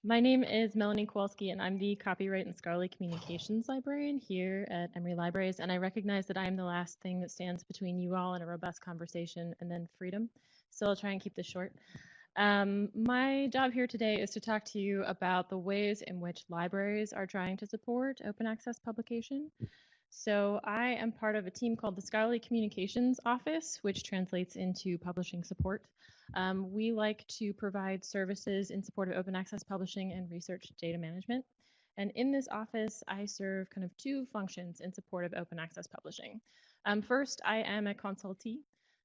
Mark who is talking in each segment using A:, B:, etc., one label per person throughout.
A: My name is Melanie Kowalski, and I'm the Copyright and Scholarly Communications Librarian here at Emory Libraries. And I recognize that I am the last thing that stands between you all and a robust conversation and then freedom. So I'll try and keep this short. My job here today is to talk to you about the ways in which libraries are trying to support open access publication. So I am part of a team called the Scholarly Communications Office, which translates into publishing support. We like to provide services in support of open access publishing and research data management. And in this office, I serve kind of two functions in support of open access publishing. First, I am a consultee.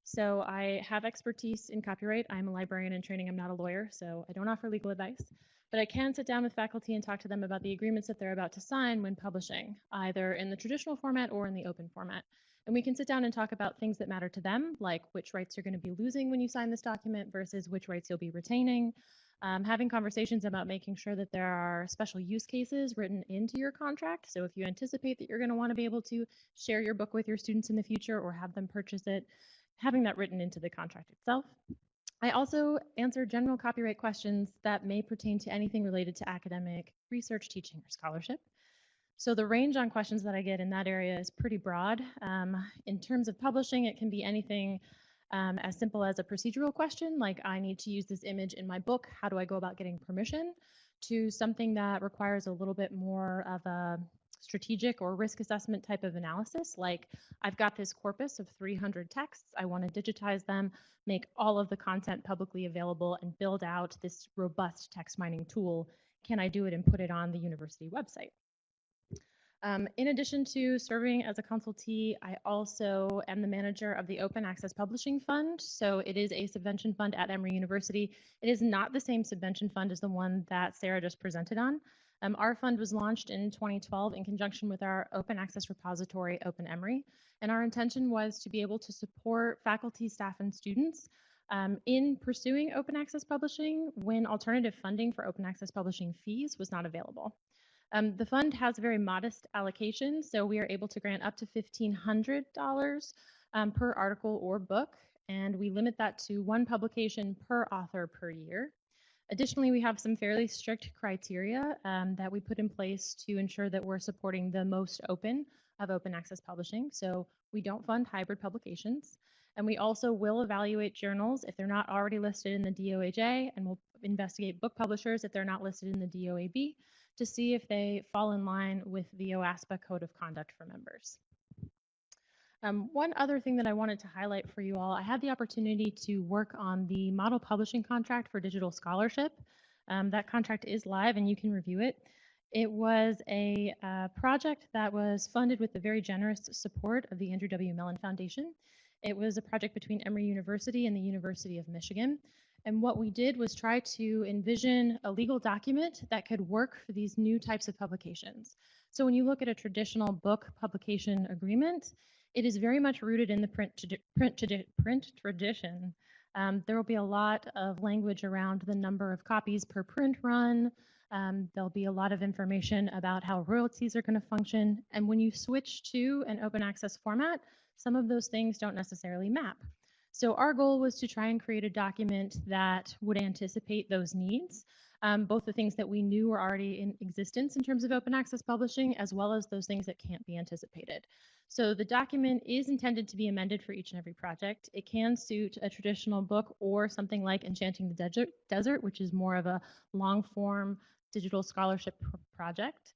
A: So I have expertise in copyright. I'm a librarian in training. I'm not a lawyer, so I don't offer legal advice. But I can sit down with faculty and talk to them about the agreements that they're about to sign when publishing, either in the traditional format or in the open format. And we can sit down and talk about things that matter to them, like which rights you're going to be losing when you sign this document versus which rights you'll be retaining. Having conversations about making sure that there are special use cases written into your contract. So if you anticipate that you're going to want to be able to share your book with your students in the future or have them purchase it, having that written into the contract itself. I also answer general copyright questions that may pertain to anything related to academic research, teaching, or scholarship. So the range on questions that I get in that area is pretty broad. In terms of publishing, it can be anything as simple as a procedural question, like I need to use this image in my book, how do I go about getting permission, to something that requires a little bit more of a strategic or risk assessment type of analysis, like I've got this corpus of 300 texts, I want to digitize them, make all of the content publicly available, and build out this robust text mining tool. Can I do it and put it on the university website? In addition to serving as a consultee, I also am the manager of the Open Access Publishing Fund. So it is a subvention fund at Emory University. It is not the same subvention fund as the one that Sarah just presented on. Our fund was launched in 2012 in conjunction with our open access repository, Open Emory. And our intention was to be able to support faculty, staff, and students in pursuing open access publishing when alternative funding for open access publishing fees was not available. The fund has a very modest allocation, so we are able to grant up to $1,500 per article or book, and we limit that to one publication per author per year. Additionally, we have some fairly strict criteria that we put in place to ensure that we're supporting the most open of open access publishing. So we don't fund hybrid publications. And we also will evaluate journals if they're not already listed in the DOAJ, and we'll investigate book publishers if they're not listed in the DOAB to see if they fall in line with the OASPA Code of Conduct for members. One other thing that I wanted to highlight for you all, I had the opportunity to work on the model publishing contract for digital scholarship. That contract is live and you can review it. It was a project that was funded with the very generous support of the Andrew W. Mellon Foundation. It was a project between Emory University and the University of Michigan. And what we did was try to envision a legal document that could work for these new types of publications. So when you look at a traditional book publication agreement, it is very much rooted in the print tradition. There will be a lot of language around the number of copies per print run. There'll be a lot of information about how royalties are going to function. And when you switch to an open access format, some of those things don't necessarily map. So our goal was to try and create a document that would anticipate those needs, both the things that we knew were already in existence in terms of open access publishing, as well as those things that can't be anticipated. So the document is intended to be amended for each and every project. It can suit a traditional book or something like Enchanting the Desert, which is more of a long-form digital scholarship project.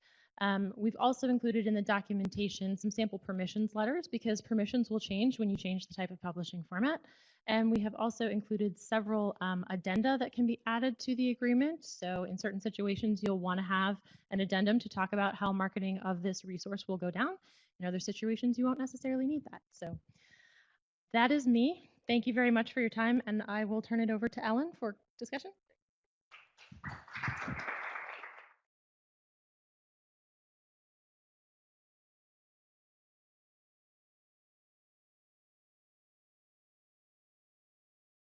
A: We've also included in the documentation some sample permissions letters because permissions will change when you change the type of publishing format. And we have also included several addenda that can be added to the agreement. So in certain situations, you'll want to have an addendum to talk about how marketing of this resource will go down. In other situations, you won't necessarily need that. So that is me. Thank you very much for your time, and I will turn it over to Ellen for discussion.